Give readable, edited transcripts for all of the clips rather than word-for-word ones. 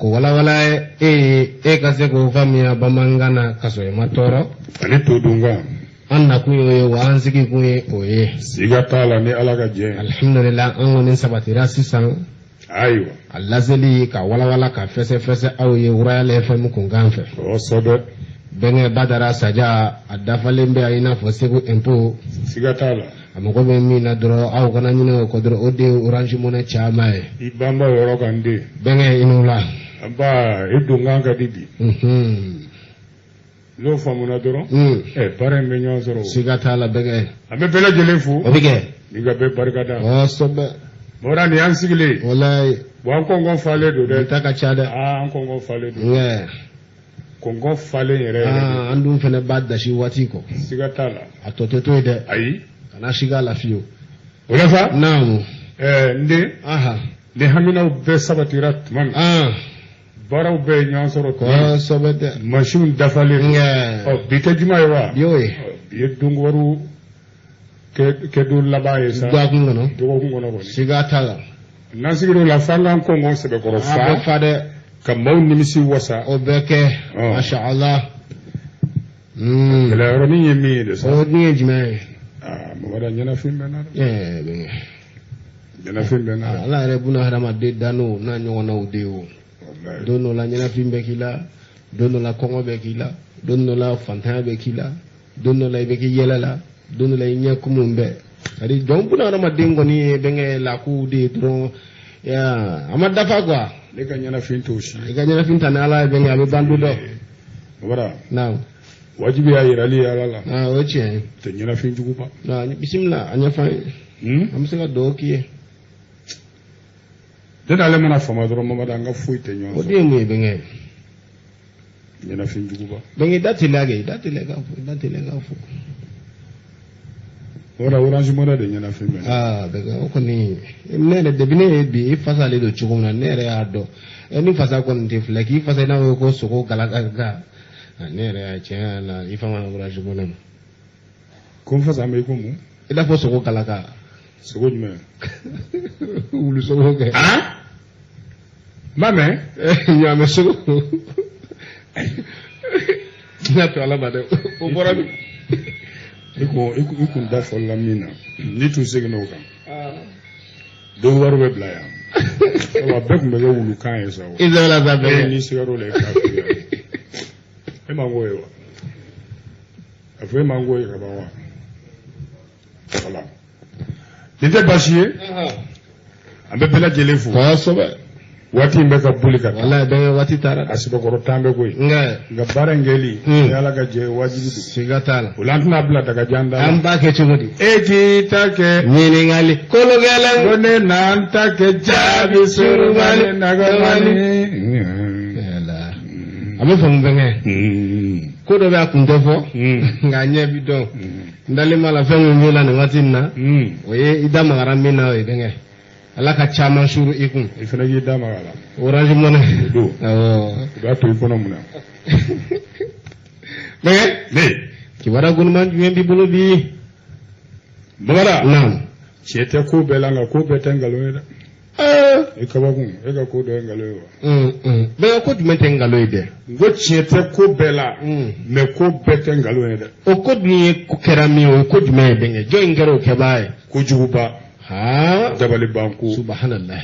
ko wala e ka se ko famiya bamangana kaso e matoro ani to dunga anna ku yo wa ansigi ku oye siga tala ni alaga je alhamdulillah an wonin sabatira sisan aywa allazeli ka wala ka fese aw ye urayal fm ko ganfe o sobe benge badara saja adafalembe ayina fo segu impo siga tala amako be mina dro aw kana nyino ko dro ode orange money chamae ibamba yoro kande benge inula aba idunga ka didi lo famuna doro bare me nyonsoro siga tala benge abe bela jelefu obige diga be barkada o sobe mora ni ansigile wallahi wa kongo fale do de taka chada kongo fale do yeah kongo fale yere andum fene badda shi watiko siga tala atototo de ayi kana shiga la fiyo wala fa naam nde de hamina be sabatirat man baraw be nyonsoro ko sobete machine dafale bita juma wa yoy yedungu waru ke do labaye sa do ngono ko siga tala nasigiro la fanga ko ngon sebe ko fa de ka maw nimisi wasa o beke masha Allah la roni yemi de sa o ni jime mo wada nyana fimbe na be nyana fimbe na Allah rebuna harama de dano na nyona udeo dono la nyana fimbe kila dono la kongo be kila dono la fanta be kila dono la be yelala dono la nyakumumbe ari jombuna harama dengo ni benge la ku de tron ya amada fa quoi le ka nyana finto aussi le ka nyana finta na ala benge abe bandu do wala naam wajibi ya irali ya lala oche te nyana finju kupa na bismillah anya fa amsega do kiye dena le mana fama doro mama da nga fuite nyon o de mu benge nyana finju kupa benge datilage ga fu ora orange mona de nyana fimbe bega ko ni nene de bine bi fasale do chuguna nere ado eni fasa ko nte flaki fasa na ko soko galaga nere ya chana ifama orange mona ko fasa me ko mu ida fo soko galaga soko nyme ulu soko ke mame nyame soko na to ala bade o borabi ikun da folla mina ni tu segno kan do warbe blaya wa bek me go wulu kan yesa o izala za be ni sigaro le ka e mango yo afwe mango yo ba wa wala dite basiye ambe bela jelefu ko sobe wati mbeka bulika wallahi be wati tara asiba ko tambe koy nga barangeli yala ga je wajibi sigatala ulantna bla daga janda amba ke chumudi eji take nini ngali kolo gele gone nan take jabi surmani nagamani yala abe fam benge ko do ba kun defo nga nyebi do ndale mala fengu nyola ne watinna oye idama garamina we benge ala ka chama shuru ikun ifana gi dama wala orange mona do da to ikono muna me ki wara gunman juendi bulu bi babara nam chete ko belanga ko betengalo da e kabagun e ga ko do ngalo be ko dumete ngalo ide go chete ko bela me ko betengalo da o ko dni ko kerami o ko dume benge jo ngero ke bae ko juguba dabali banku subhanallah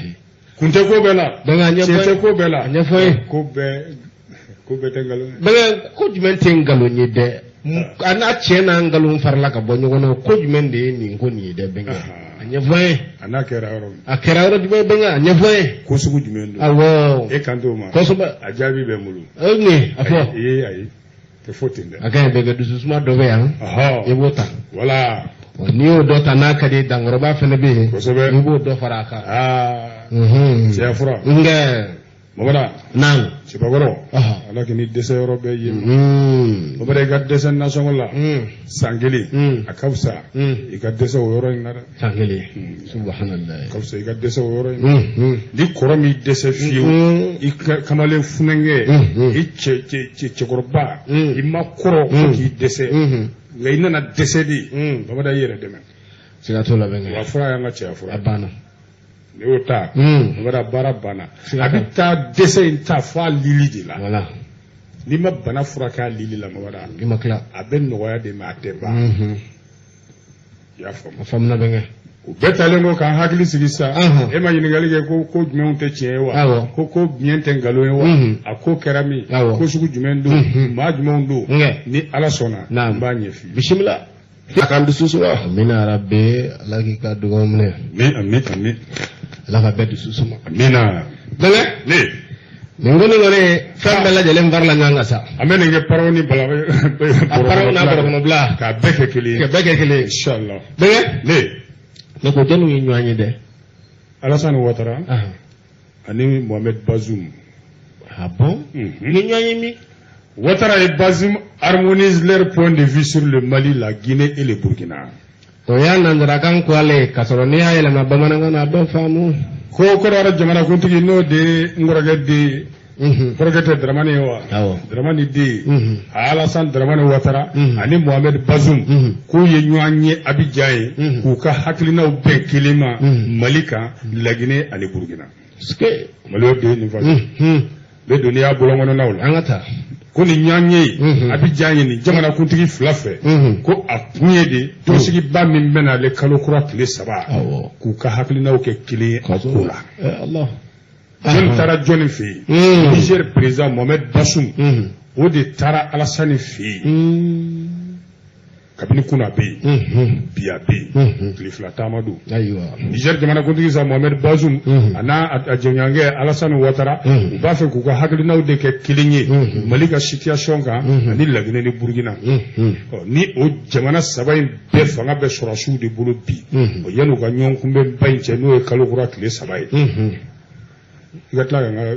kunte ko bela banga chete ko bela nyafoy ko betengalo banga ko dumete ngalo ni de ana chena ngalo farla ka bonyo wono ko dumende ni ko ni de benga nyafoy ana kera oro akera oro dum benga nyafoy ko sugu dumendo awo e kanto ma ko suba ajabi be mulu ni afo ayi te fotinde akay be du suma do be yan e bota wala ni o do tanaka de dangoro fene be ni bo do faraka c'est afra nge mabara nan sibagoro alakini dese europe yi mabara ga dese national sangeli akabsa iga dese yoro inara sangeli subhanallah akabsa iga dese yoro di koromi dese fiu kamale funenge iche korba imma koro ki dese ngaina na dese di mabara yere demen siga to la benga wa fura ya ngache afura abana ne y'o ta wara baara banna a bɛ taa dɛsɛ in ta fɔ a lili de la n'i ma bana furakɛ a lili la mabara a bɛ nɔgɔya de ma a tɛ ban i y'a faamu. A faamuna bɛ kɛ. o bɛɛ talen ko k'an hakili sigi sa e ma ɲininkali kɛ ko jumɛnw tɛ tiɲɛ ye wa ko biɲɛ tɛ nkalon ye wa a ko kɛra min ko sugu jumɛn don maa jumɛnw don ni ala sɔnna n b'a ɲɛf'i ye. Bisimila. A k'an dusu suma. Amina arabe ala k'i ka dugawu minɛ. Amin. ala ka bɛɛ dusu suma. Amina. Dɛmɛ. Ne. nin ko nin kɔni fɛn bɛɛ lajɛlen farala ɲɔgɔn kan sa. an bɛ nin kɛ paraw ni bala. a paraw n'a bɔrɔkɔnɔbila. k'a bɛɛ kɛ kelen ye. ka bɛɛ kɛ kelen ye. Inshallah. Dɛmɛ. Ne. ne ko jɔnniw ye ɲɔgɔn ye dɛ. Alassane Ouattara. ani Mohamed Bazoum. Ah bon? Ni ɲɔgɔn ye min? Ouattara et Bazoum harmonisent leur point de vue sur le Mali, la Guinée et le Burkina. O y'a nanzarakan ko ale ka sɔrɔ n'i y'a yɛlɛma bamanankan na a bɛɛ faamu. ko kɔrɔwara jamanakuntigi n'o de n kɔrɔkɛ den kɔrɔkɛ tɛ Dramane ye wa. Dramane den Alassane Dramane Ouattara ani Mohamed Bazoum k'u ye ɲɔgɔn ye Abidjan ye k'u ka hakilinaw bɛn kelen ma Mali kan, la Guinée ani Burkina. Mali o de ye nin fɔ. bɛ don n'i y'a bɔlɔnkɔnɔnaw la. An ka taa. ko ni ɲɔgɔn ye Abidjan ye nin jamanakuntigi fila fɛ ko a kun ye de tɔnsigiba min bɛna ale kalo kura tile 3 k'u ka hakilinaw kɛ kelen ye a ko la. jɔnni taara jɔnni fɛ yen Niger président Mohamed Bazoum o de taara Alassane fɛ yen kabini kunna bɛ yen bi a bɛ yen tile 2 taama don. Niger jamanakuntigi sa Mohamed Bazoum a n'a jɛɲɔgɔnkɛ Alassane Ouattara u b'a fɛ k'u ka hakilinaw de kɛ kelen ye Mali ka situation kan ani La Guinée ni Burkina. ni o jamana saba in bɛɛ fanga bɛ sɔrɔsiw de bolo bi yan'u ka ɲɔgɔn kunbɛn ba in cɛ n'o ye kalo kura tile 3 ye. i ka tila ka n ka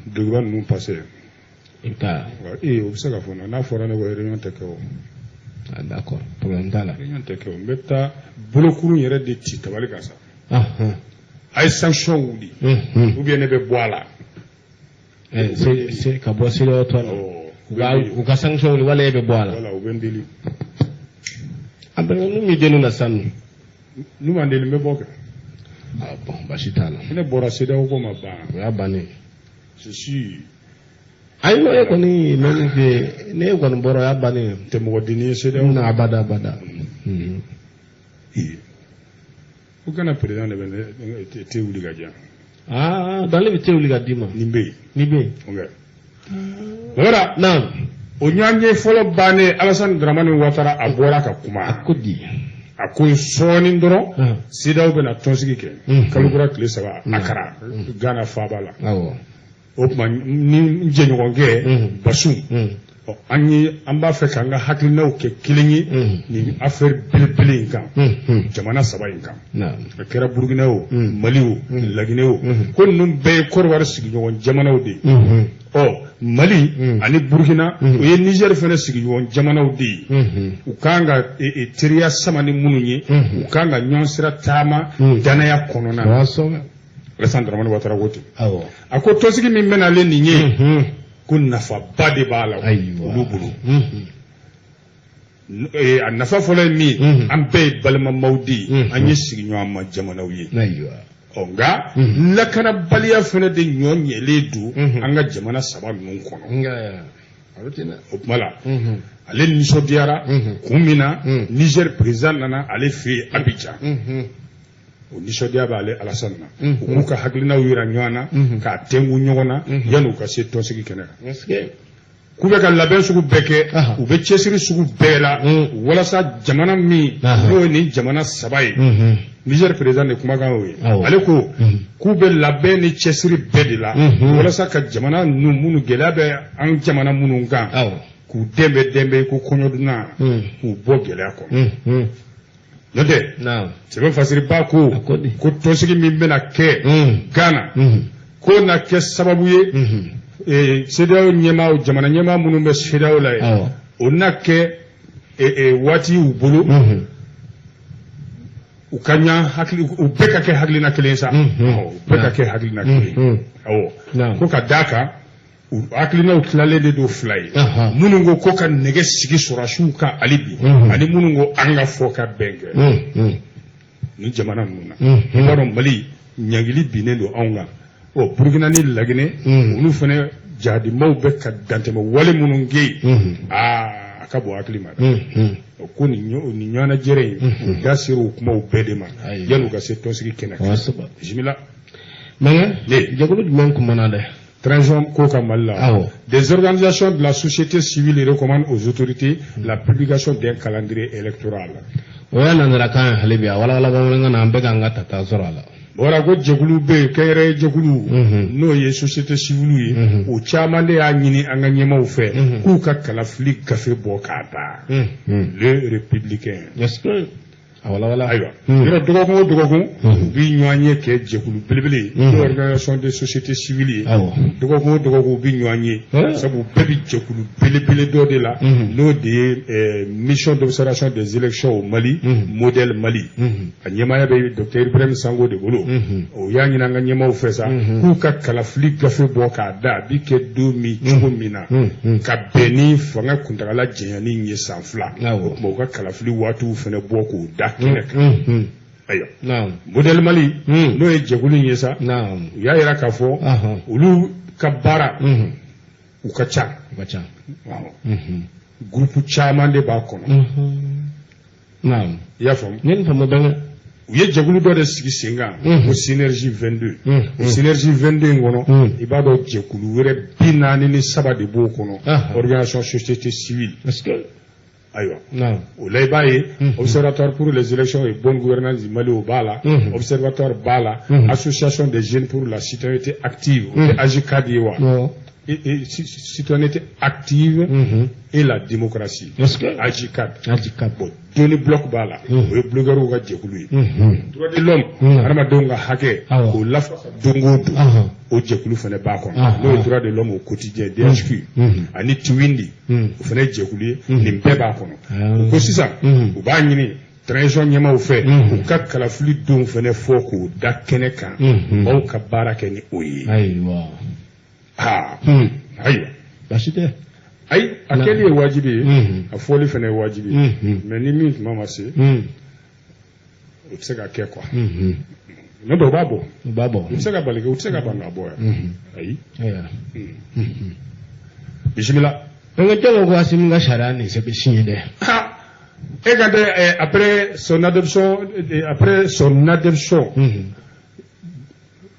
document ninnu passé. o bɛ se ka fɔ n'a fɔra ne ko réunion tɛ kɛ o. D'accord, problème t'a la. réunion tɛ kɛ o n bɛ taa bolokuru yɛrɛ de ci tabali kan sa. a ye sanction wuli. ou bien ne bɛ bɔ a la. ka bɔ CEDEAO tɔ la. u ka sanction wuli wala e bɛ bɔ a la. voilà u bɛ n deli. a bɛ n'u m'i deli na sanu. n'u m'an deli n bɛ bɔ kɛ. bon baasi t'a la. ne bɔra CEDEAO ko ma ban. o y'a bannen. c'est sûr. ayi n'o ye kɔni mɛmi fɛ ne kɔni bɔra o y'a bannen. tɛ mɔgɔ denni ye CEDEAO. na abada. o kana président de bɛ ne tɛ wuli ka diya. dale bɛ tɛ wuli ka d'i ma. nin bɛ yen. nin bɛ yen. ok. voilà. naam. o ɲɔgɔn ye fɔlɔ bannen Alassane Dramane Ouattara a bɔra ka kuma. a ko di. a ko sɔɔni dɔrɔn CEDEAO bɛna tɔnsigi kɛ kalo kura tile 3 Akara Ghana faaba la. o tuma ni jɛɲɔgɔnkɛ Bazoum an b'a fɛ k'an ka hakilinaw kɛ kelen ye nin affaire belebele in kan jamana 3 in kan. a kɛra Burkina o Mali o La Guinée o ko ninnu bɛɛ ye Côte-d'Ivoire sigiɲɔgɔn jamanaw de ye. Mali ani Burkina o ye Niger fana sigiɲɔgɔn jamanaw de ye. u kan ka teriya sama ni minnu ye u kan ka ɲɔgɔn sira taama danaya kɔnɔna na. Alassane Dramane Ouattara ko ten. a ko tɔnsigi min bɛna ale nin ye ko nafaba de b'a la olu bolo. a nafa fɔlɔ ye min an bɛɛ ye balimamaw de ye an ye sigiɲɔgɔn ma jamanaw ye. nka lakanabaliya fana de ɲɔ ɲɛlen don an ka jamana 3 ninnu kɔnɔ. o tuma la ale nisɔndiyara kun min na Niger président nana ale fɛ yen Abidjan. o nisɔndiya b'ale Alassane na. u k'u ka hakilinaw yira ɲɔgɔn na k'a tɛnku ɲɔgɔn na yan'u ka se tɔnsigi kɛnɛ kan. k'u bɛ ka labɛn sugu bɛɛ kɛ u bɛ cɛsiri sugu bɛɛ la walasa jamana min n'o ye nin jamana 3 ye. Niger président de kumakan y'o ye. ale ko k'u bɛ labɛn ni cɛsiri bɛɛ de la walasa ka jamana ninnu minnu gɛlɛya bɛ an jamana minnu kan k'u dɛnbɛ ko kɔɲɔdunna k'u bɔ gɛlɛya kɔnɔ. n'o tɛ sɛbɛn fasiriba ko tɔnsigi min bɛna kɛ Ghana ko na kɛ sababu ye CEDEAO ɲɛmaa jamana ɲɛmaa minnu bɛ CEDEAO la ye o na kɛ waati y'u bolo u ka ɲa hakili u bɛɛ ka kɛ hakilina kelen sa. u bɛɛ ka kɛ hakilina kelen. ko ka d'a kan u hakilinaw tilalen de don 2 ye. minnu ko ka nɛgɛ sigi sɔrɔsiw kan hali bi ani minnu ko an ka fɔ ka bɛn kɛ. ni jamana ninnu na. i b'a dɔn Mali ɲangili binnen don anw kan Burkina ni Laginɛ olu fana jadimaw bɛ ka dantɛmɛ wale minnu kɛ yen a ka bɔ hakili ma ko ni ɲɔgɔnna jɛrɛ in da sera o kumaw bɛɛ de ma yan'u ka se tɔnsigi kɛnɛ kan bisimila mais jɛkulu jumɛn kumana dɛ transition ko ka Mali la des organisations de la société civile recommandent aux autorités la publication d'un calendrier électoral o ya nanara kan halibi wala bamanankan na an bɛ k'an ka tata sɔrɔ a la bɔra ko jɛkulu bɛ yen kɛnyɛrɛye jɛkulu n'o ye société civile ye o caman de y'a ɲini an ka ɲɛmaw fɛ k'u ka kalafili gafe bɔ k'a da le républicain ayiwa yɔrɔ dɔgɔkun o dɔgɔkun u bi ɲɔgɔn ye kɛ jɛkulu belebele n'o organisation de société civile ye dɔgɔkun o dɔgɔkun u bi ɲɔgɔn ye sabu bɛɛ bi jɛkulu belebele dɔ de la n'o de ye mission d'observation des élections au Mali modèle Mali a ɲɛmaaya bɛ docteur Ibrahim Sango de bolo o y'a ɲini an ka ɲɛmaaw fɛ sa k'u ka kalafili gafe bɔ k'a da a bi kɛ don min cogo min na ka bɛn ni fanga kuntagala jɛnyani ye san 2 o tuma u ka kalafili waatiw fana bɔ k'o da kɛnɛ kan ayiwa modèle Mali n'o ye jɛkulu in ye sa u y'a yira k'a fɔ olu ka baara u ka ca groupe caman de b'a kɔnɔ i y'a faamu u ye jɛkulu dɔ de sigi sen kan ko synergie 22 o synergie 22 in kɔnɔ i b'a dɔn jɛkulu wɛrɛ 43 de b'o kɔnɔ organisation société civile ayiwa o la i b'a ye observatoire pour les élections et bonne gouvernance du Mali o b'a la observatoire b'a la association des jeunes pour la citoyenneté active o tɛ AJCAD ye wa citoyenneté active et la démocratie AJCAD bon Tony Block b'a la o ye blogueurs ka jɛkulu ye droit de l'homme hadamadenw ka hakɛ o lafasa don o don o jɛkulu fana b'a kɔnɔ n'o ye droit de l'homme au quotidien DHQ ani Tiwindi o fana ye jɛkulu ye nin bɛɛ b'a kɔnɔ o ko sisan u b'a ɲini transition ɲɛmaaw fɛ u ka kalafili don fana fɔ k'o da kɛnɛ kan aw ka baara kɛ ni o ye ayiwa basi tɛ ayi a kɛli ye wajibi ye a fɔli fana ye wajibi ye mais ni min tuma ma se o tɛ se ka kɛ quoi ne dɔw b'a bɔ u tɛ se ka bali kɛ u tɛ se ka ban ka bɔ yan ayi bisimila an ka jɛgɛ ko Asimi ka sariya nin sɛbɛn si ye dɛ et quand après son adoption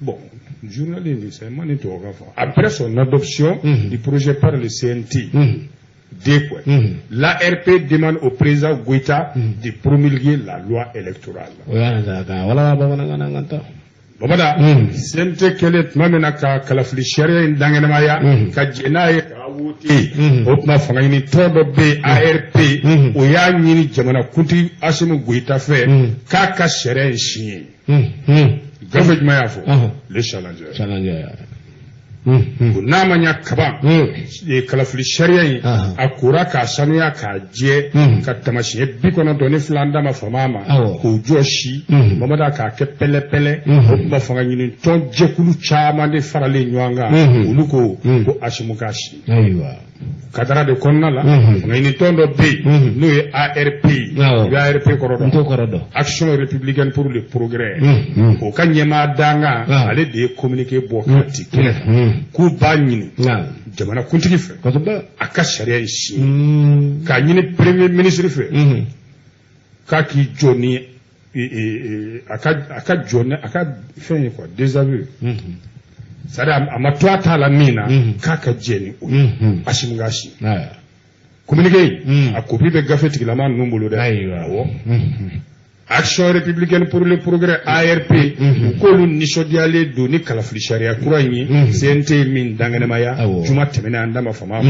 bon journaliste après son adoption du projet par le CNT l'ARP demande au président Goïta de promulguer la loi électorale. Babada CNT kele tuma min na ka kalafili sariya in danganamaya ka jɛ n'a ye k'a wote o tuma fanga ɲini tɔn dɔ bɛ ARP o y'a ɲini jamana kuntigi Asimi Goïta fɛ k'a ka sariya in signé gafe jumɛn y'a fɔ le challenger n'a ma ɲa kaban kalafili sariya in a kora k'a sanuya k'a jɛ ka tamasiyɛn 92 d'a ma fama ma k'o jɔsi mamada k'a kɛ pɛlɛ-pɛlɛ o tuma fanga ɲini tɔn jɛkulu caman de faralen ɲɔgɔn kan olu ko Asimi k'a si kadara de kɔnɔna la fanga ɲini tɔn dɔ bɛ yen n'o ye ARP i bɛ ARP kɔrɔ dɔn action républicaine pour le progrès o ka ɲɛmaa dangan ale de ye communiqué bɔ k'a ti kɛnɛ kan k'u b'a ɲini jamana kuntigi fɛ a ka sariya in si k'a ɲini premier ministre fɛ k'a k'i jɔ ni a ka jɔ ni a ka fɛn ye quoi désaveu c'est-à-dire a ma to a t'a la min na k'a ka jɛ ni o ye Asimi k'a si communiqué a copie bɛ gafe tigilama ninnu bolo dɛ awɔ action républicaine pour le progrès ARP u k'olu nisɔndiyalen don ni kalafili sariya kura in ye CNT min danganamaya juma tɛmɛnen an da ma fama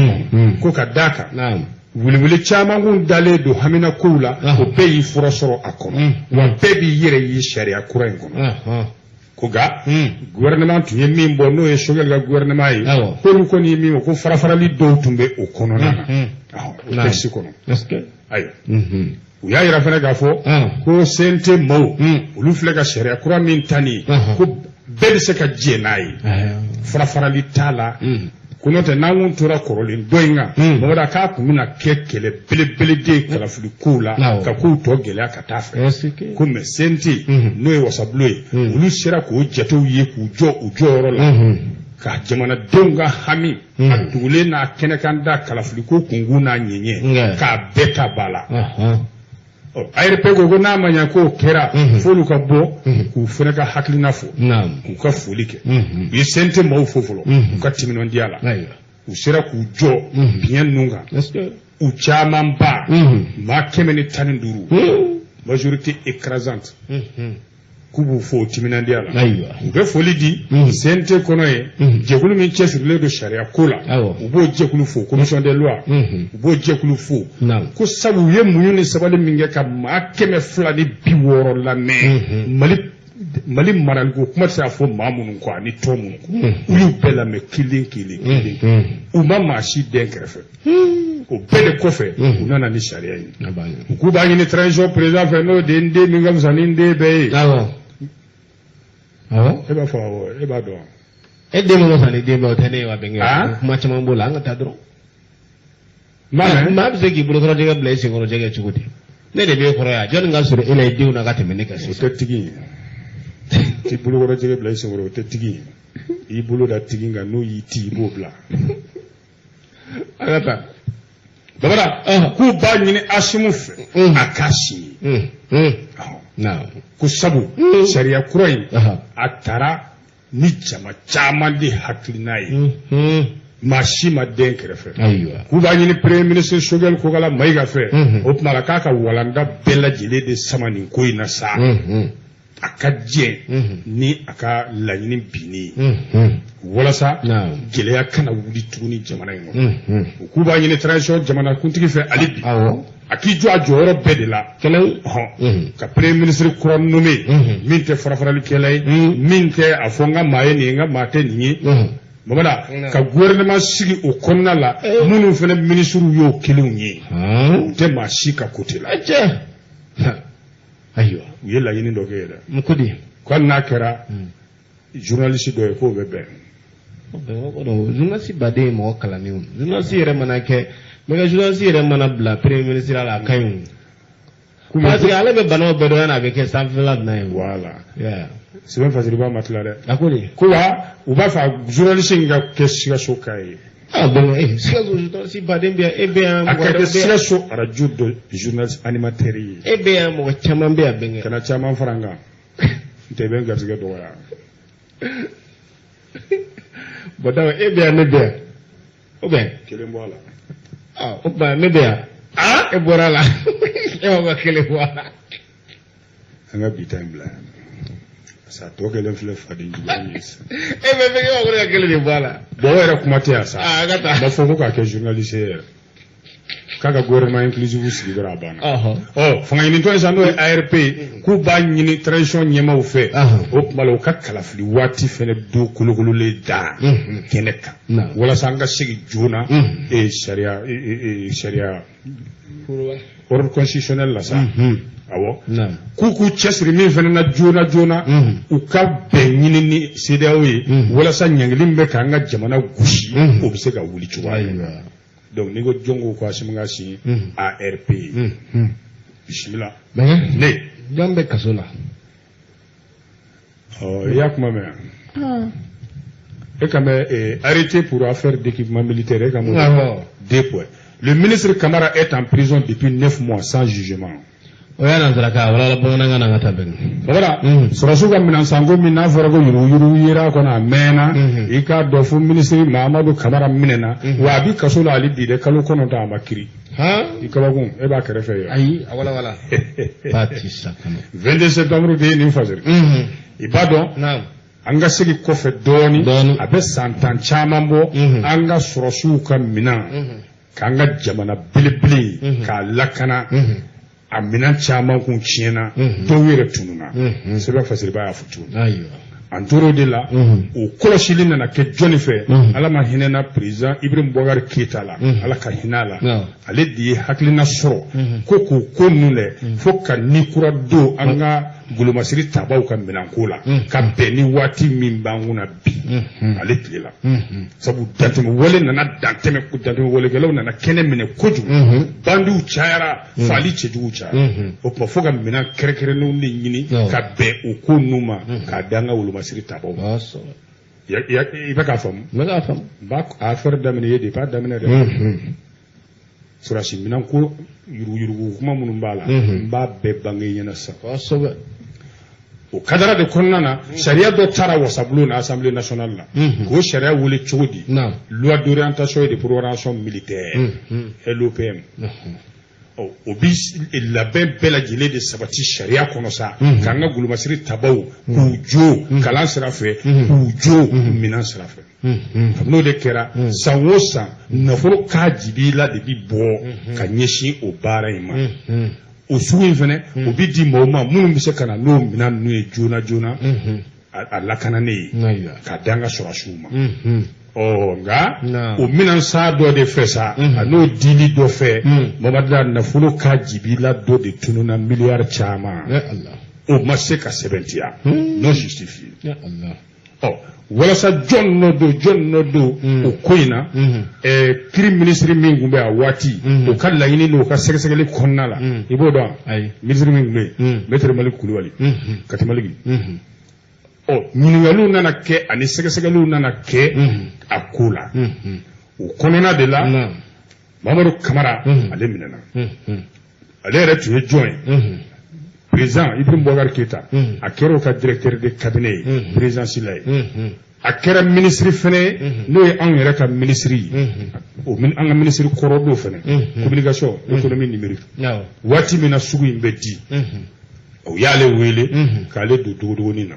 ko ka d'a kan wiliwili caman kun dalen don hamina kow la o bɛɛ y'i fura sɔrɔ a kɔnɔ wa bɛɛ b'i yɛrɛ ye sariya kura in kɔnɔ ko ga gouvernement tun ye min bɔ n'o ye Choguel ka gouvernement ye k'olu kɔni ye min ko farafarali dɔw tun bɛ o kɔnɔna na o texte kɔnɔ ayiwa u y'a yira fana k'a fɔ ko CNT maaw olu filɛ ka sariya kura min ta nin ko bɛɛ bɛ se ka jɛ n'a ye farafarali t'a la kono te nangun tora korolin doinga mawada ka kumina kekele bele de kalafuli kula ka ku to gele ka tafe ko me senti no e wasabloe ulu sera ko jato ye ku jo ro la ka jamana donga hami atule na kene kanda kalafuli ko kunguna nyenye ka beta bala ayre pego go na manya ko kera folu ka bo ku fene ka haklina fo ku ka folike bi sente mo fofolo ku ka timino ndiala u sera ku jo bien nunga u chama mba ma kemeni taninduru majorité écrasante kubu fo timina ndiala u be foli di sente kono e jekulu min chesirle do sharia kola u bo jekulu fo commission des lois u bo jekulu fo ko sabu ye muyuni sabale minge ka ma keme flani biworo la me mali maral ko kuma sa fo mamun ko ani tomu ko ulu bela me killing u mama shi den krefe o bele kofe unana ni sharia yi ku ba ni transition président fe no de ndé mi ngam saninde be eba fawo eba do edde mo sani de mo tane wa benga kuma chama mbola ngata dro ma bzegi bulo ko jega blessing ko jega chukuti ne de be ko ya jon nga suru ila diu na gata men ka so tigi ti bulo ko jega blessing ko te tigi i bulo da tigi nga no yiti bo bla agata babara ku ba ni ashimu fe akashi na kusabu sharia kurai atara ni chama di haklinayi mashima den krefe ku ba ni premier ministre Shogel ko gala mai gafe o mala kaka walanda bella jile de samani ko ina sa akaje ni aka lanyini bini wala sa geleya kana wudi tuni jamana ngo ku ba ni transition jamana kuntigi fe alibi aki jo ajoro bedela kelen ka premier ministre kuran nommé minte farafarali kelay minte afonga maye ni nga mate ni babada ka gouvernement sigi o konna la munu fene ministre yo kelen ni te ma shika côté la ayo yela yini ndogera mukudi ko na kera journaliste do ko bebe journaliste bade mo kala ni journaliste yere manake mais journaliste yere mana bla premier ministre ala kayun parce que ala be bano be do na be ke sanfela na yi voilà yeah c'est même facile ba matla de akoli ko wa u ba fa journaliste nga ke siga sokai bon siga journaliste bade mbia e be am akade siga so radio de journaliste animateur e be am mo chama mbia benga kana chama faranga te ben garziga do ya bodaw e be am be o ben kele mbola o ba me be e borala e wa kele wala anga bitime bla sa to kele fle fadi journaliste e be be wa ko kele de wala bo era kuma te asa gata ba fo ko ka ke journaliste kaka gouvernement inclusive sigi dara bana fanga ni to sa no ARP ku ba nyini transition nyema u fe o malo ka kalafli wati fene do kulukulu le da keneka wala sanga sigi juna e sharia ordre constitutionnel la sa awo ku chesri mi fene na juna u ka be nyini ni CEDEAO wala sa nyanglim be ka nga jamana gushi o bi se ka wuli chuwa donc ni go jongo ko asimunga si ARP bismillah ne jambe kasola yakuma me et comme arrêté pour affaire d'équipement militaire comme deux points. Le ministre Camara est en prison depuis 9 mois sans jugement. Voilà, Sorasuka Minansango Mina Farago Yuru Yira Kona Mena, Ika Dofu Ministry Mamadou Camara Minena, Wabi Kasola Ali de Kalukono Makiri. Ikabagum, Eba Kerefe. Aïe, voilà. 22 septembre de Ninfazer. Ibadon, Anga Sigi Kofe Doni, Abe Santan Chamambo, Anga Sorasuka Mina, Kanga Jamana Bilibli, Ka Lakana. A minan chama kun tiena to were tununa seba fasiri ba afutu ayo antoro de la o kolosili na ke joni fe ala ma hinena president Ibrahim Boubacar Keita la ala ka hinala ale di haklina soro ko nule fo ka nikura do anga golomasiri tabaw ka minanko la ka bɛn ni waati min b'an kunna bi ale tile la sabu dantɛmɛ wale nana dantɛmɛ walekɛlaw nana kɛnɛ minɛ kojugu bandiw cayara fali cɛjugu cayara o tuma fo ka minan kɛrɛnkɛrɛnnenw de ɲini ka bɛn o ko ninnu ma k'a da an ka golomasiri tabaw ma i bɛ k'a faamu n b'a affaire daminɛ ye depuis a daminɛ dɛ surasi minanko yuruguyurugu kuma minnu b'a la n b'a bɛɛ bange ɲɛna sisan o kadara de kɔnɔna na sariya dɔ taara wasabulon na assemblée nationale la k'o sariya wele cogo di loi d'orientation et de programmation militaire LOPM o bi labɛn bɛɛ lajɛlen de sabati sariya kɔnɔ sa k'an ka golomasiri tabaw k'u jo kalan sira fɛ k'u jo minan sira fɛ n'o de kɛra san o san nafolo k'a jibi la de bi bɔ ka ɲɛsin o baara in ma o sugu in fɛnɛ o bi di maaw ma minnu bɛ se ka na n'o minan ninnu ye joona joona a lakananen ye k'a di an ka sɔrɔsiw ma nka o minan sa dɔ de fɛ sa a n'o dili dɔ fɛ Mamadu nafolo k'a jibi la dɔ de tununna miliyari caman o ma se ka sɛbɛntiya non justifié walasa jɔn nɔ don o ko in na kiri minisiri min tun bɛ a waati o ka laɲini n'o ka sɛgɛsɛgɛli kɔnɔna la i b'o dɔn minisiri min tun bɛ yen Maître Malick Kulibali Kati Maliki ɲininkaliw nana kɛ ani sɛgɛsɛgɛliw nana kɛ a ko la o kɔnɔna de la Mamadu Kamara ale minɛna ale yɛrɛ tun ye jɔn ye président Ibrahim Boubacar Keïta a kɛra o ka directeur de cabinet ye présidence la ye a kɛra ministre fɛnɛ ye n'o ye anw yɛrɛ ka ministre ye an ka ministre kɔrɔ dɔ fɛnɛ communication économie numérique waati min na sugu in bɛ di o y'ale wele k'ale don dogodogonin na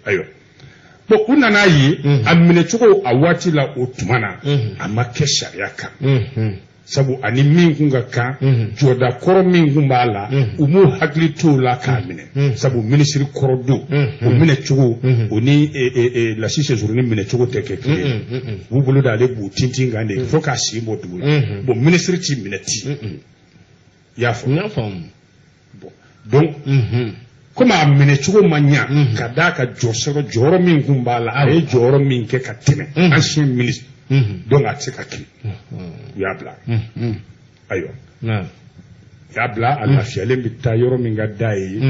ayiwa bon u nana ye a minɛcogo a waati la o tuma na a ma kɛ sariya kan sabu ani min kun ka kan jɔda kɔrɔ min kun b'a la u m'u hakili t'o la k'a minɛ sabu minisiri kɔrɔ don o minɛcogo o ni Lasi Sɛzuruni minɛcogo tɛ kɛ kelen ye b'u bolo d'ale b'u tintin kan de fo k'a sen bɔ dugu la bon minisiri t'i minɛ ten i y'a faamu bon donc komi a minɛcogo ma ɲa ka d'a ka jɔyɔrɔ min kun b'a la a ye jɔyɔrɔ min kɛ ka tɛmɛ ancien ministre donc a tɛ se ka kɛ u y'a bila ayiwa u y'a bila a lafiyalen bɛ taa yɔrɔ min ka d'a ye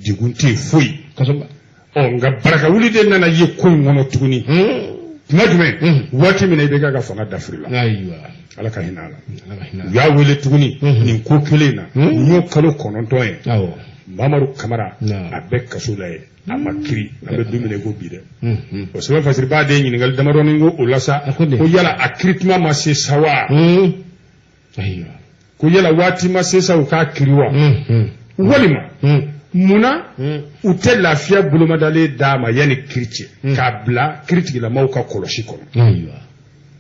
degun tɛ yen foyi nka baraka wuli de nana ye ko in kɔnɔ tuguni tuma jumɛn waati min na i bɛ k'a ka fanga dafiri la Ala ka hinɛ a la u y'a wele tuguni nin ko kelen na nin y'o kalo 9 ye Mamadu Kamara a bɛ kaso la ye a ma kiri a bɛ don min na i ko bi dɛ o sɛbɛn fasiri b'a de ɲininkali damadɔni ko o la sa ko yala a kiri tuma ma se sa wa ko yala waati ma se sa u k'a kiri wa walima munna u tɛ lafiya bolomadalen d'a ma yanni kiri cɛ k'a bila kiri tigilamaw ka kɔlɔsi kɔnɔ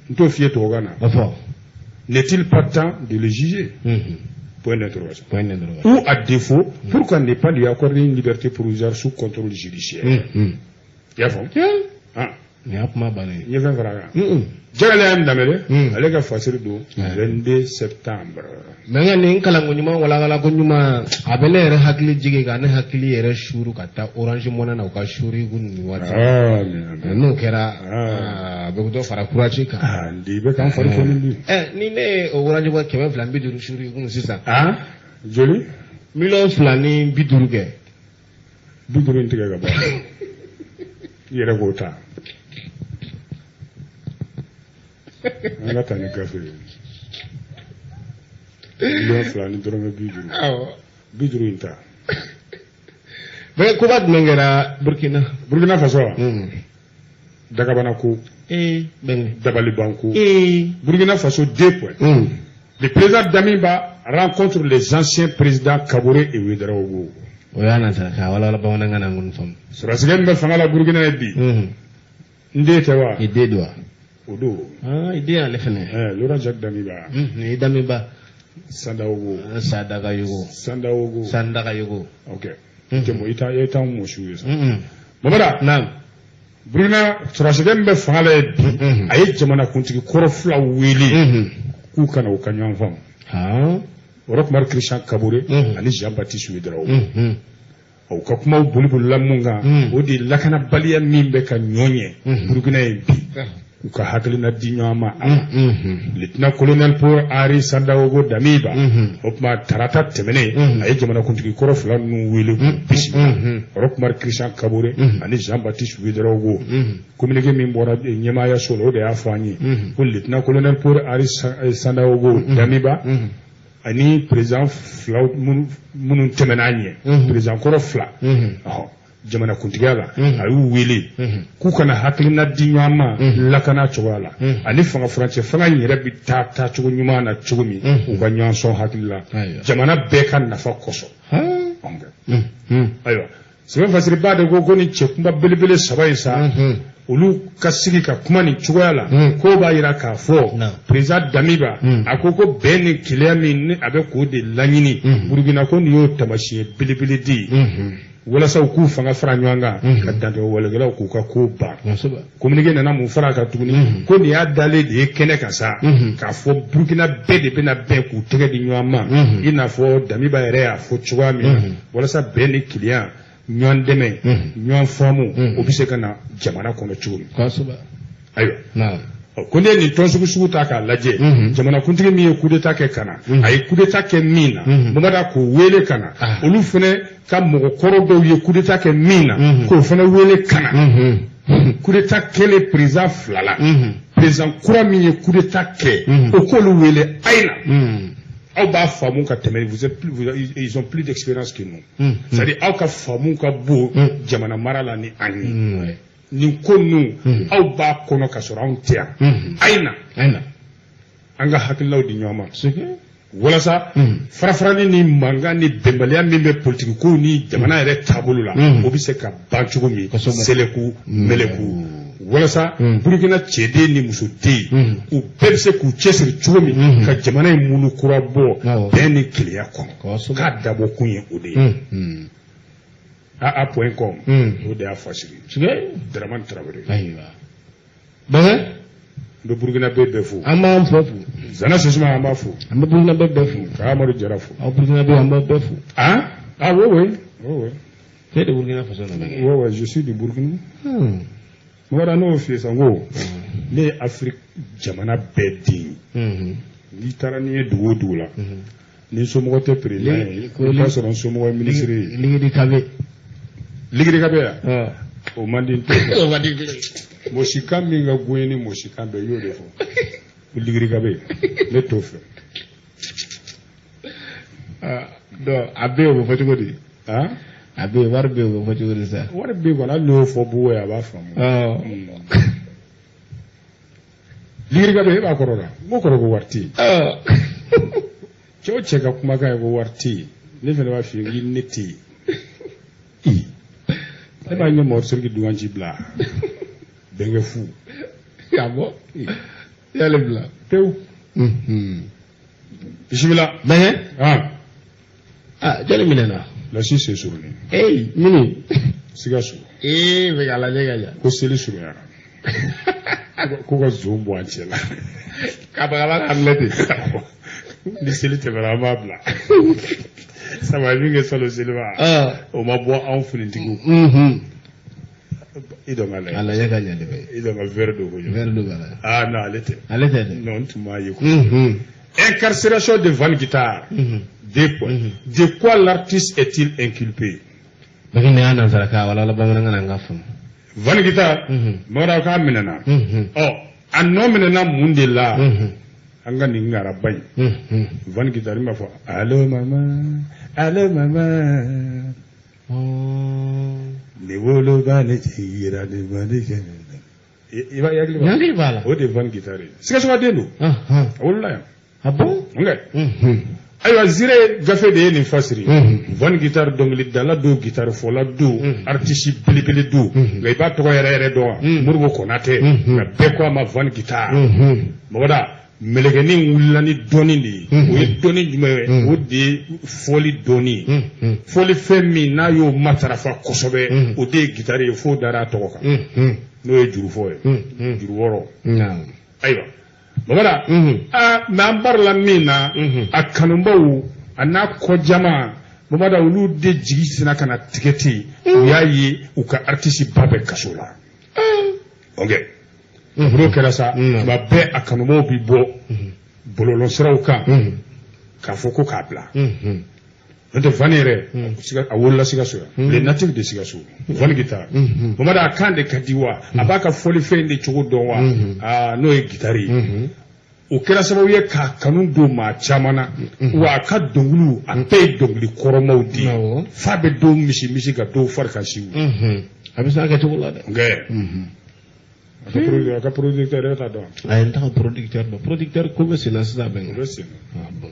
n t'o f'i ye tubabukan na n'est-il pas temps de le juger point d'interrogation. Ou à défaut, pourquoi ne pas lui accorder une liberté provisoire sous contrôle judiciaire? Y'a fond? Y'a fait Jagale am damele, ale ka fasiri do 22 septembre. Menga ni kalango nyuma wala kala ko nyuma abele yɛrɛ hakili jige ka ne hakili yɛrɛ shuru ka taa Orange Money na u ka shuri gun ni waati. N'o kɛra bɛ ko dɔ fara kuraci kan. Ndi bɛ kan fari foni bi. Ni ne Orange Money 250 shuri gun sisan. Joli? 250 kɛ. 50 in tigɛ ka bɔ. I yɛrɛ k'o ta. An ka taa ni gafe ye. 2 ni dɔrɔmɛ 50. 50 in ta. Bɛɛ ko ba jumɛn kɛra Burkina Faso wa? Dagabana ko. Dabaliban ko. Burkina Faso 2 points. Le président Damiba rencontre les anciens présidents Kaboré et Ouédraogo. O y'a nata ka wala bamanankan na ngun fam. Sɔrɔsigɛ min bɛ fanga la Burkina ye bi. N den tɛ wa? I den don wa? O don. I den ale fɛnɛ. Laurent Jacques Damiba. Ni Damiba. Sandaogo. Sandaogo. Ok. Temo ita mɔsiw ye sa. Mamada. Naam. Burkina sɔrɔsigɛ min bɛ fanga la ye bi. A ye jamanakuntigi kɔrɔ 2 wele. K'u kana u ka ɲɔgɔn faamu. Roch Marc Christian Kaboré ani Jean-Baptiste Ouédraogo. o ka kuma bulbul lamunga o di lakana baliya min be ka nyonye burkina e bi u ka haklina di nyama lieutenant colonel pour Ari Sandaogo Damiba o kuma tarata temene ay jamana kuntigi koro fula nu wele bisi Rockmar Christian Kabore ani Jean Baptiste Widrogo communiqué min bora nyema ya solo de afani ko lieutenant colonel pour Ari Sandaogo Damiba ani président flaw munun temenanye président koro fla jamana kuntigala ayu wele ku kana haklina di nyama lakana chogala ani fanga france fanga yere bi ta chogo nyuma na chogomi u ba nyanso haklila jamana beka nafa koso ayo sebe fasiri ba de go ni chekumba belebele sabai sa ulu kasigi ka kuma ni chogoyala ko ba yira ka fo président Damiba akoko ben kilemi ni abe ko de lanyini burgina ko ni yo tamashi belebele di wala sa ku fanga fara nywanga ka dande wala gela ku ka ko ba communiqué nana mu fara ka tuguni ko ni ya dale de kene ka sa ka fo burkina be de bena be ku tege di nywama ina fo Damiba yere ya fo chwa mi wala sa be ni client nyon deme nyon formu obise kana jamana kono churi ayo na ko ne ni ton sugu ta ka laje jamana kuntigi mi coup d'état ke kana ay coup d'état ke mina bamada ko wele kana olu fene ka mo koro do ye coup d'état ke mina ko fene wele kana coup d'état ke le président flala président kura mi ye coup d'état ke o ko lu wele aina au ba famu ka temel vous êtes plus ils ont plus d'expérience que nous c'est-à-dire au ka famu ka bo jamana marala ni ani ni konu au ba kono ka sora on tia aina anga hakilaw di nyoma wala sa farafrani ni manga ni bembalia mimbe politique ko ni jamana yere tabulu la obise ka banchugo mi seleku meleku wala sa burkina chede ni musuti u pebse ku chesir chugo mi ka jamana e mulu kurabo beni kliya ko ka dabo kunye ode a.com o de a fasiri Draman Traoré ayiwa baga do burkina be fu amma fofu zana sesuma amba fu amma burkina be fu ka amaru jarafu burkina be amba be fu oui c'est de Burkina Faso na baga oui je suis du Burkina wara no fi sango le Afrique jamana be din ni tarani duwo dula ni somo te président ko pas sur somo ministre ligiri kabe ya o mandin moshika minga gweni moshika be yo defo ligiri kabe le tofe do abe o fati godi abe warbe o fati godi sa warbe wala lo fo buwe ya ba famu ligiri kabe ba korora mo koroko warti cho cheka kumaka go warti ne fele wa fi niti e ba nyamo sorgi duwanji bla benga fu yabo yale bla tew bismillah bahe jale minena la si c'est sur ni mini sigasu be gala lega ko seli sur ya ko ko zombo anchela ka ba gala amlete ni seli te bara mabla ça va bien que ça le silva on m'a boit en flintigo il doit aller ala ya ganya de il doit verre d'eau non alete non tu m'as écouté incarcération de Van Guitar deux points de quoi l'artiste est-il inculpé bagine ana zaraka wala la bangana ngafu Van Guitar mora ka minana anno minana mundela anga ni ngara bay Van Guitar ma fo allo mama ne wolo bale tira de bale iba yagli bala o de Van Guitar sika so delu wallahi abo ngai aywa zire gafe de ni fasiri Van Guitar dongli dala do guitar fola do artiste bilibili do ngai ba to yere do murgo konate na be ko ma Van Guitar mogoda melegeni wulani doni ni o doni jume o de foli doni foli femi na yo matarafa kosobe o de guitare fo dara to ka no e juru fo e juru woro aywa babara a member la mina akanumbawu ana ko jama Mamada olu de jigi sina kana tigɛti u y'a ye u ka artiste ba bɛ kaso la ok n'o kɛra sa tuma bɛɛ a kanubaw bi bɔ bɔlɔlɔsiraw kan k'a fɔ ko k'a bila n'o tɛ Vani yɛrɛ a wolola Sikaso yan les natifs de Sikaso Vani Guitar Mamada a kan de ka di wa a b'a ka fɔlifɛn de cogo dɔn wa n'o ye guitare ye o kɛra sababu ye k'a kanu don maa caman na wa a ka dɔnkiliw a bɛɛ ye dɔnkili kɔrɔmaw de ye f'a bɛ dɔw misi ka dɔw fari ka siw a bɛ se ka kɛ cogo la dɛ a ka producteur yɛrɛ t'a dɔn a ye n taga producteur dɔn producteur ko bɛ sen na sisan bɛn o bɛ sen na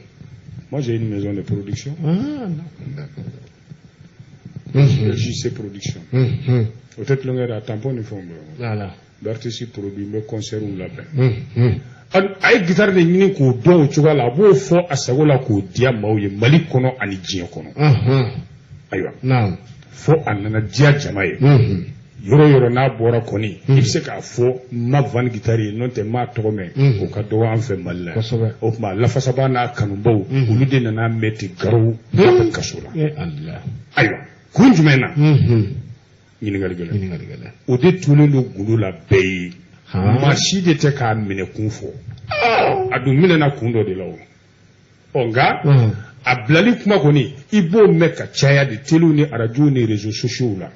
moi j'ai une maison de production JC Production o tɛ tulonkɛ dɛ a tampon ni fɛnw bɛ voilà l'artiste produit n bɛ concert labɛn a ye guitare de ɲini k'o dɔn o cogoya la a b'o fɔ a sago la k'o diya maaw ye Mali kɔnɔ ani diɲɛ kɔnɔ ayiwa fo a nana diya jama ye yɔrɔ yɔrɔ n'a bɔra kɔni i bɛ se k'a fɔ ma Vani Guitar ye n'o tɛ maa tɔgɔ mɛn o ka dɔgɔ an fɛ Mali la o tuma lafasaba n'a kanubaw olu de nana mɛn ten Garo bɛ kaso la ayiwa kun jumɛn na ɲininkali gɛlɛn o de tulen don gundo la bɛɛ ye maa si de tɛ k'a minɛ kun fɔ a dun minɛna kun dɔ de la o nka a bilali kuma kɔni i b'o mɛn ka caya de telew ni arajow ni réseaux sociaux la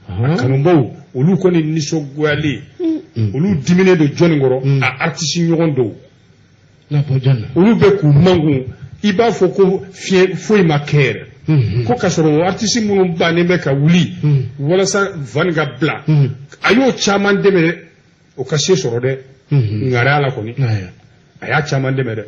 a kanubaw olu kɔni nisɔngoyalen olu diminen don jɔnni kɔrɔ a artiste ɲɔgɔn dɔw olu bɛ k'u mangun i b'a fɔ ko fiɲɛ foyi ma kɛ yɛrɛ ko ka sɔrɔ o artiste minnu bannen bɛ ka wuli walasa Vani ka bila a y'o caman dɛmɛ o ka se sɔrɔ dɛ ŋariya la kɔni a y'a caman dɛmɛ dɛ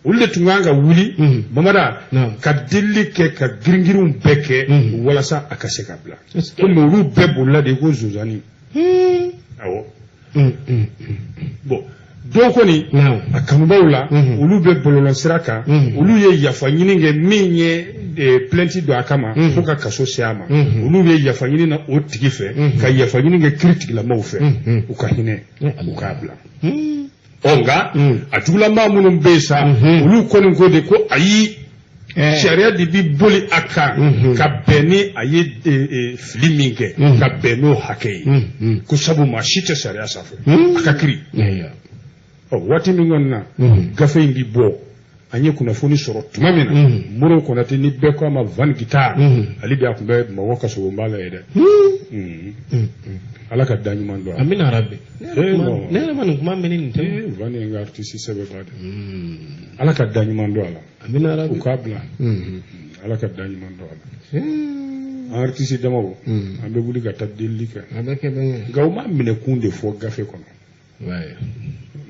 olu de tun kan ka wuli Mamada ka delili kɛ ka giringirinw bɛɛ kɛ walasa a ka se ka bila komi olu bɛɛ bolila de ko Zozani awɔ bon dɔw kɔni a kanubaw la olu bɛ bɔlɔlɔsira kan olu ye yafa ɲini kɛ min ye plainte don a kama fo ka kaso se a ma olu ye yafa ɲini na o tigi fɛ ka yafa ɲini kɛ kiiri tigilamɔgɔw fɛ u ka hinɛ u k'a bila nka a jugulamaa minnu bɛ yen sa olu kɔni ko de ko ayi sariya de bi boli a kan ka bɛn ni a ye fili min kɛ ka bɛn n'o hakɛ ye ko sabu maa si tɛ sariya sanfɛ a ka kiiri waati min kɔni na gafe in bi bɔ an ye kunnafoni sɔrɔ tuma min na Moro Konate ni bɛɛ ko a ma Vani Guitar ale de a tun bɛ Bamakɔ kasobonba la ye dɛ Ala ka da ɲuman dɔn amina rabi ne yɛrɛ ma nin kuma mɛn nin tɛ Vani ye n ka artiste sɛbɛba de Ala ka da ɲuman dɔn a la amina rabi u k'a bila Ala ka da ɲuman dɔn a la an artiste damaw an bɛ wuli ka taa delili kɛ nka u m'a minɛ kun de fɔ gafe kɔnɔ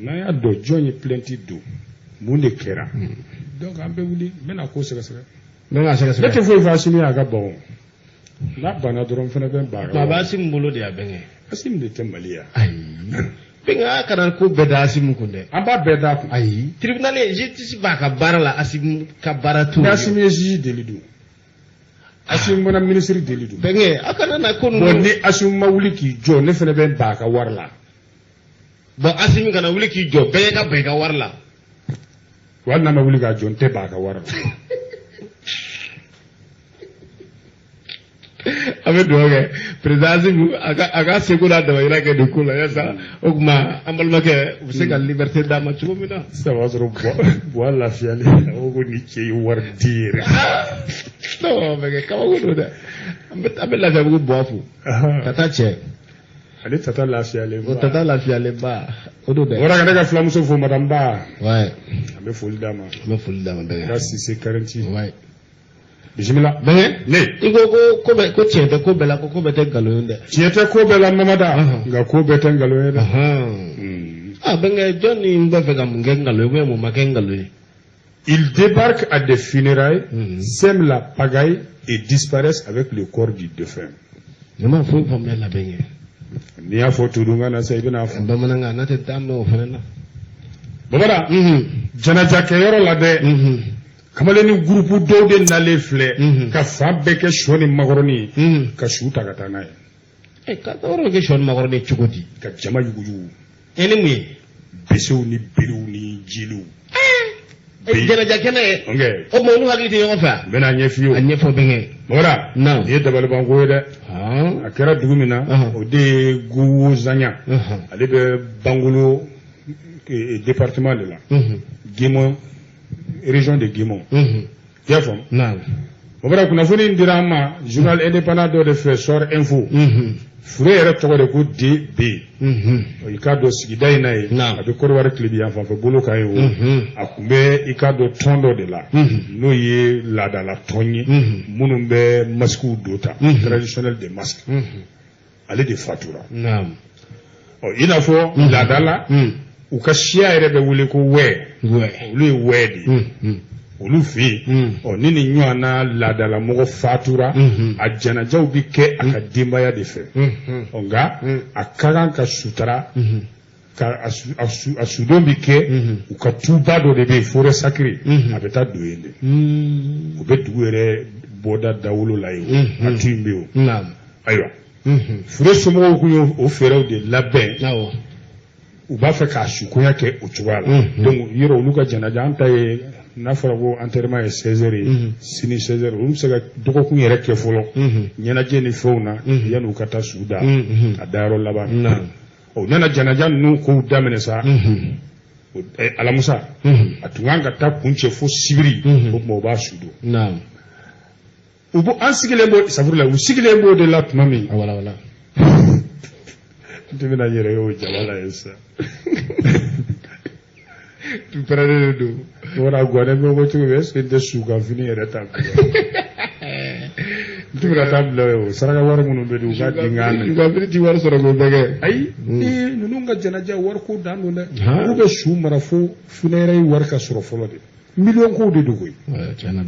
n'an y'a dɔn jɔn ye plainte don mun de kɛra donc an bɛ wuli n bɛna ko sɛgɛsɛgɛ ne tɛ foyi fɔ Asimi a ka ban n'a banna dɔrɔn fana bɛ ban a bɛ Asimi bolo de a bɛnkɛ Asimi de tɛ Mali yan ayi bɛnkɛ a kana ko bɛɛ da Asimi kun dɛ an b'a bɛɛ da kun ayi tribunal justice b'a ka baara la Asimi ka baara t'o ye Asimi ye juge deli don Asimi mana ministre deli don bɛnkɛ a kana na ko bon ni Asimi ma wuli k'i jɔ ne fana bɛ ban a ka wari la bon Asimi kana wuli k'i jɔ bɛɛ ka ban i ka wari la wali n'a ma wuli k'a jɔ n tɛ ban a ka wari la a bɛ dugawu kɛ président Asimi a ka seko n'a damayira kɛ nin ko la yasa o tuma an balimakɛ u bɛ se ka liberté d'a ma cogo min na sisan o b'a sɔrɔ buwa lafiyalen a ko ko ni cɛ ye wari di yɛrɛ non bɛnkɛ kabako don dɛ an bɛ lafiyabugu buwa fo ka taa cɛ ale tata lafiyalen ba tata lafiyalen ba o don dɛ wara ka ne ka filamuso fo madame Ba ouais an bɛ foli d'a ma bɛnkɛ ka Sise Karenti ouais bisimila bɛnkɛ ne i ko tiɲɛ tɛ ko bɛɛ la ko bɛɛ tɛ nkalon ye dɛ tiɲɛ tɛ ko bɛɛ la Mamada nka ko bɛɛ tɛ nkalon ye dɛ bɛnkɛ jɔn ni bɛ fɛ ka mun kɛ nkalon ye mun ma kɛ nkalon ye ils débarquent à des funérailles sèment la pagaille et disparaissent avec le corps du défunt ne ma foyi faamuya la bɛnkɛ n'i y'a fɔ Tudunkan na sa i bɛna fɔ bamanankan n'a tɛ taa mɛn o fana na Mamada janajakɛyɔrɔ la dɛ kamalenin groupe dɔw de nalen filɛ ka fan bɛɛ kɛ sɔ ni makɔrɔni ye ka su ta ka taa n'a ye ka yɔrɔ kɛ sɔ ni makɔrɔni cogo di ka jama yuguyugu ni mun ye besew ni berew ni jeliw janaja kene o mo nu hakiti yo fa bena nyefiyo anyefo benge ora ye dabal bango yede akira dugumina o de guwu zanya ale be bangulo département de là Guimont région de Guimont yafom ora kuna funi ndirama journal indépendant de fait sort info fure yɛrɛ tɔgɔ de ko DB i k'a dɔn sigida in na ye a bɛ Kɔdiwari tilebi yan fanfɛ bolo kan ye o a tun bɛ i k'a dɔn tɔn dɔ de la n'o ye laadala tɔn ye minnu bɛ masques don ta traditionnel des masques ale de fatura i n'a fɔ laadala u ka siya yɛrɛ bɛ wele ko wɛ olu ye wɛ de olu fɛ yen ni nin ɲɔgɔn na laadala mɔgɔ fatura a janajaw bi kɛ a ka denbaya de fɛ nka a ka kan ka sutara ka a sudon bi kɛ u ka tuba dɔ de bɛ yen forêt sacrée a bɛ taa don yen de u bɛ dugu yɛrɛ bɔda dawolo la yen a tu in bɛ yen ayiwa fure somɔgɔw kun ye o fɛɛrɛw de labɛn u b'a fɛ k'a sukoya kɛ o cogoya la donc yɔrɔ olu ka janaja an ta ye n'a fɔra ko enterrement ye 16h ye sini 16h olu bɛ se ka dɔgɔkun yɛrɛ kɛ fɔlɔ ɲɛnajɛ ni fɛnw na yanni u ka taa sugu da a dayɔrɔ laban na o nana janaja ninnu kow daminɛ sa alamusa a tun kan ka taa kun cɛ fo sibiri o tuma u b'a su don u bɔ an sigilen b'o safurula u sigilen b'o de la tuma min n tɛ bɛna yɛrɛ ye o jaba la ye sa tu pɛrɛnnen don wala guwanen bɛ ko cogo bɛ est-ce que n tɛ su ka fini yɛrɛ ta n tɛ bɛna taa bila o saraka wari minnu bɛ di u ka di n kan u ka fini ti wari sɔrɔ k'o bɛɛ kɛ ayi ninnu ka jɛnajɛ wari ko dan don dɛ olu bɛ su mara fo funɛrɛ ye wari ka sɔrɔ fɔlɔ de miliyɔn kow de don koyi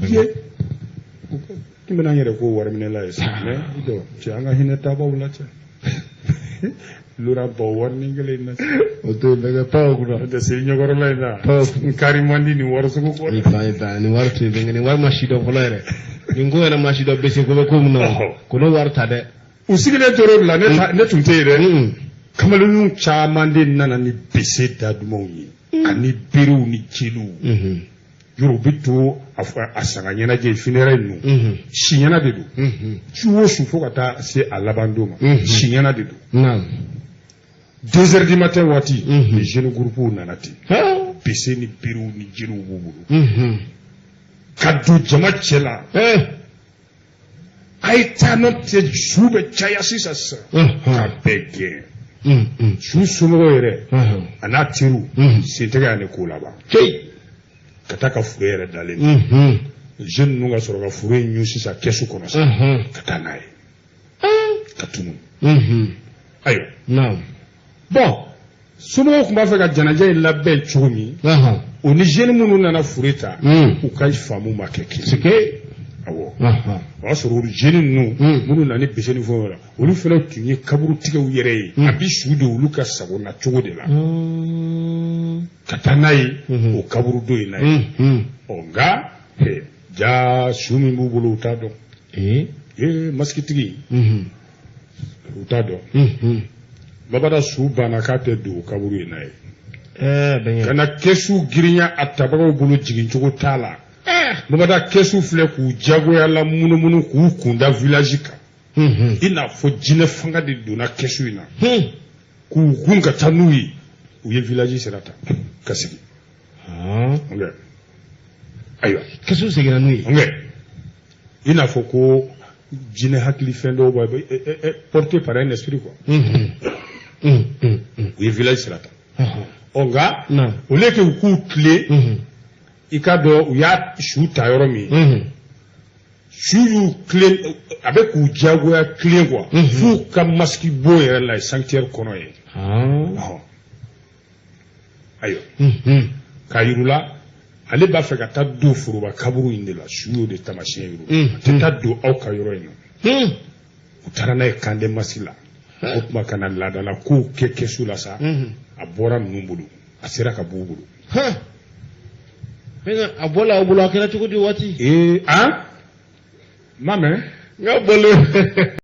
ye n bɛna n yɛrɛ ko wari minɛla ye sa mais cɛ an ka hinɛ taabaw la cɛ lura ba warni gele na o to daga paw kuna da sai nyogoro la na kari mandi ni war su ko ni fa ni war te ngene war ma shido folere ni ngo era ma shido be se ko ko mun ko no war ta de usigile toro la ne tunte de kamalun cha mandi nana ni bese da dumo yi ani biru ni chilu yoro bitu asanga nyana je funérailles nu shinyana de do chuo su fo kata se alabando ma shinyana de do 2h du matin wati les jeunes groupes nanati bese ni biru ni jiru bubulu kadu jama chela aita no te jube chaya sisasa ka bege su sumo yere anatiru sintega ne kula ba kataka fure yere dalen jeune nu nga soro ka fure nyu sisa kesu kono sa katana katunu ayo naam bon sumo ko ba fe ka janaje la bel chumi o ni jeune munu nana fureta u kai famu makeke sike awo wa soro jeune nu munu nani beseni fo la olu fele tunye kaburu tigew yere yi abi shudo ulu ka sago na chogo de la katana o kaburu do ina onga ja shumi mbubulu utado maskitigi utado babada su bana kate do kaburu ina kana kesu girinya atabago bulu jigin chogo tala babada kesu fle ku jagoya la munu ku kunda village ka ina fo jine fanga de dona kesu ina ku hunga tanui u ye village serata kasigi okay ayo kesu segina nui okay ina fo ko jine hakli fendo boy porté par un esprit quoi u ye village serata onga o leke ku clé ikado u ya shuta yoro mi suyu clé avec ku jago ya clé quoi fu ka maski boy la sanctuaire kono ye ayo kayirula ale b'a fɛ ka taa do foroba kaburu in de la suyo de tamasiyɛn yiro tɛ taa do aw ka yɔrɔ in na u taara n'a ye kande masi la o tuma kana laadala kow kɛ kɛsu la sa a bɔra ninnu bolo a sera ka b'u bolo a bɔla aw bolo a kɛra cogo di waati ma mɛn n ka bolo